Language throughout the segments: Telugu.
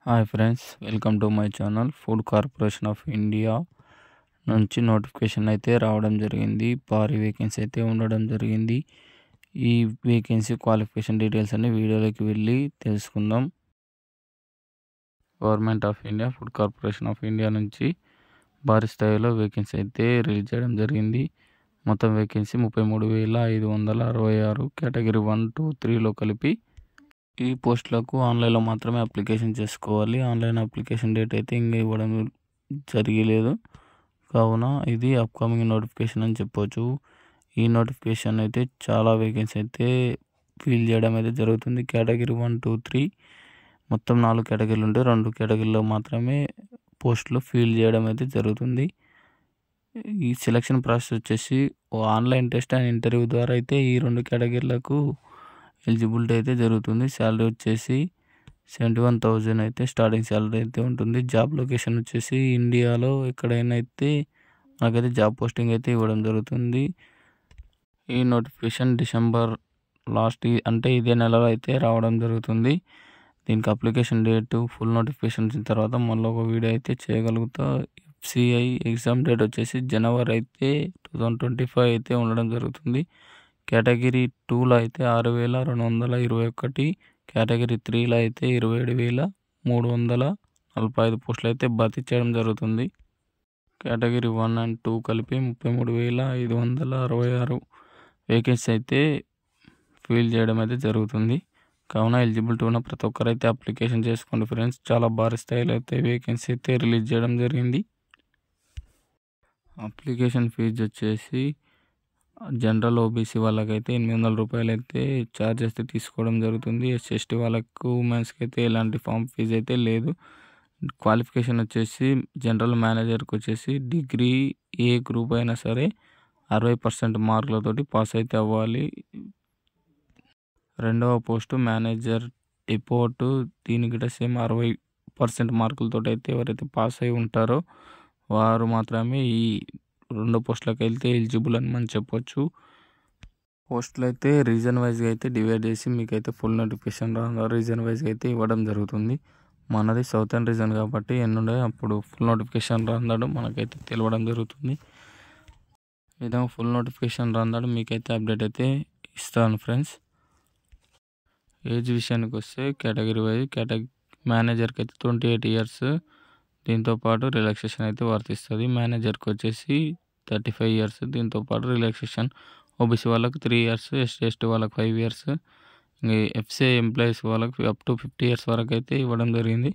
Hi friends, welcome to my channel. Food corporation of India నుంచి నోటిఫికేషన్ అయితే రావడం జరిగింది. భారీ వేకెన్సీ అయితే ఉండడం జరిగింది. ఈ వేకెన్సీ క్వాలిఫికేషన్ డీటెయిల్స్ అన్ని వీడియోలోకి వెళ్ళి తెలుసుకుందాం. Government of India food corporation of India నుంచి భారీ స్థాయిలో వేకెన్సీ అయితే రిలీజ్ చేయడం జరిగింది. మొత్తం వేకెన్సీ 33,566 కేటగిరీ 1, 2, 3లో కలిపి. ఈ పోస్టులకు ఆన్లైన్లో మాత్రమే అప్లికేషన్ చేసుకోవాలి. ఆన్లైన్ అప్లికేషన్ డేట్ అయితే ఇంకా ఇవ్వడం జరగలేదు, కావున ఇది అప్కమింగ్ నోటిఫికేషన్ అని చెప్పొచ్చు. ఈ నోటిఫికేషన్ అయితే చాలా వేకెన్సీ అయితే ఫిల్ చేయడం అయితే జరుగుతుంది. కేటగిరీ 1, 2, 3 మొత్తం 4 కేటగిరీలు ఉంటాయి. 2 కేటగిరీలో మాత్రమే పోస్టులు ఫిల్ చేయడం అయితే జరుగుతుంది. ఈ సెలక్షన్ ప్రాసెస్ వచ్చేసి ఆన్లైన్ టెస్ట్ అండ్ ఇంటర్వ్యూ ద్వారా అయితే ఈ 2 కేటగిరీలకు ఎలిజిబిలిటీ అయితే జరుగుతుంది. శాలరీ వచ్చేసి 71,000 అయితే స్టార్టింగ్ శాలరీ అయితే ఉంటుంది. జాబ్ లొకేషన్ వచ్చేసి ఇండియాలో ఎక్కడైనా అయితే మనకైతే జాబ్ పోస్టింగ్ అయితే ఇవ్వడం జరుగుతుంది. ఈ నోటిఫికేషన్ డిసెంబర్ లాస్ట్ అంటే ఇదే నెలలో అయితే రావడం జరుగుతుంది. దీనికి అప్లికేషన్ డేట్ ఫుల్ నోటిఫికేషన్ వచ్చిన తర్వాత మళ్ళీ ఒక వీడియో అయితే చేయగలుగుతా. FCI ఎగ్జామ్ డేట్ వచ్చేసి జనవరి అయితే 2025 అయితే ఉండడం జరుగుతుంది. కేటగిరీ 2లో అయితే 6,221, కేటగిరీ 3లో అయితే 27,345 పోస్టులు అయితే భర్తీ చేయడం జరుగుతుంది. కేటగిరీ 1 and 2 కలిపి 33,566 వేకెన్సీ అయితే ఫిల్ చేయడం అయితే జరుగుతుంది. కావున ఎలిజిబిలిటీ ఉన్న ప్రతి ఒక్కరైతే అప్లికేషన్ చేసుకోండి ఫ్రెండ్స్. చాలా భారీ స్థాయిలో అయితే వేకెన్సీ అయితే రిలీజ్ చేయడం జరిగింది. అప్లికేషన్ ఫీజు వచ్చేసి జనరల్ OBC వాళ్ళకైతే 800 రూపాయలు అయితే ఛార్జ్ అయితే తీసుకోవడం జరుగుతుంది. SC/ST వాళ్ళకు ఉమెన్స్కి అయితే ఎలాంటి ఫామ్ ఫీజు అయితే లేదు. క్వాలిఫికేషన్ వచ్చేసి జనరల్ మేనేజర్కి వచ్చేసి డిగ్రీ ఏ గ్రూప్ అయినా సరే 60% మార్కులతోటి పాస్ అయితే అవ్వాలి. రెండవ పోస్టు మేనేజర్ డిపోర్టు, దీనికి కూడా సేమ్ 60% మార్కులతో అయితే ఎవరైతే పాస్ అయి ఉంటారో వారు మాత్రమే ఈ 2 పోస్టులకు అయితే ఎలిజిబుల్ అని మనం చెప్పొచ్చు. పోస్టులు అయితే రీజన్ వైజ్గా అయితే డివైడ్ చేసి మీకైతే ఫుల్ నోటిఫికేషన్ రీజన్ వైజ్గా అయితే ఇవ్వడం జరుగుతుంది. మనది సౌతర్న్ రీజన్ కాబట్టి ఎన్నుండే అప్పుడు ఫుల్ నోటిఫికేషన్ రాందడం మనకైతే తెలియడం జరుగుతుంది. ఈ విధంగా ఫుల్ నోటిఫికేషన్ రాందడం మీకైతే అప్డేట్ అయితే ఇస్తాను ఫ్రెండ్స్. ఏజ్ విషయానికి వస్తే కేటగిరీ వైజ్ మేనేజర్కి అయితే 28 years, దీంతోపాటు రిలాక్సేషన్ అయితే వర్తిస్తుంది. మేనేజర్కి వచ్చేసి 35 years, దీంతోపాటు రిలాక్సేషన్. OBC వాళ్ళకి 3 years, SC/ST వాళ్ళకి 5 years, ఇంకా FCI ఎంప్లాయీస్ వాళ్ళకి up to 50 years వరకు అయితే ఇవ్వడం జరిగింది.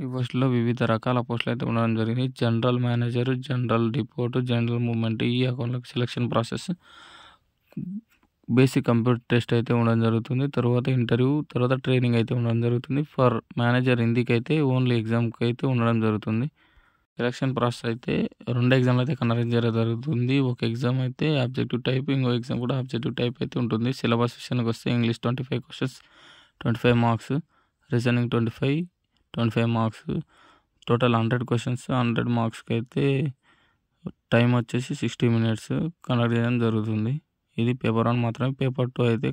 ఈ పోస్టులో వివిధ రకాల పోస్టులు అయితే ఉండడం జరిగింది. General manager, general deport, general movement, ఈ అకౌంట్లకు selection process, basic computer test అయితే ఉండడం జరుగుతుంది. తర్వాత ఇంటర్వ్యూ, తర్వాత ట్రైనింగ్ అయితే ఉండడం జరుగుతుంది. ఫర్ మేనేజర్ హిందీకి అయితే ఓన్లీ ఎగ్జామ్కి అయితే ఉండడం జరుగుతుంది. సెలక్షన్ ప్రాసెస్ అయితే 2 ఎగ్జామ్లు అయితే కండక్ట్ చేయడం జరుగుతుంది. ఒక ఎగ్జామ్ అయితే ఆబ్జెక్టివ్ టైప్, ఇంకో ఎగ్జామ్ కూడా ఆబ్జెక్టివ్ టైప్ అయితే ఉంటుంది. సిలబస్ విషయానికి వస్తే English 25 questions 25 marks, reasoning 25 marks, total 100 questions 100 marksకి అయితే టైం వచ్చేసి 60 minutes కండక్ట్ చేయడం జరుగుతుంది. ఇది పేపర్ 1 మాత్రమే. పేపర్ 2 అయితే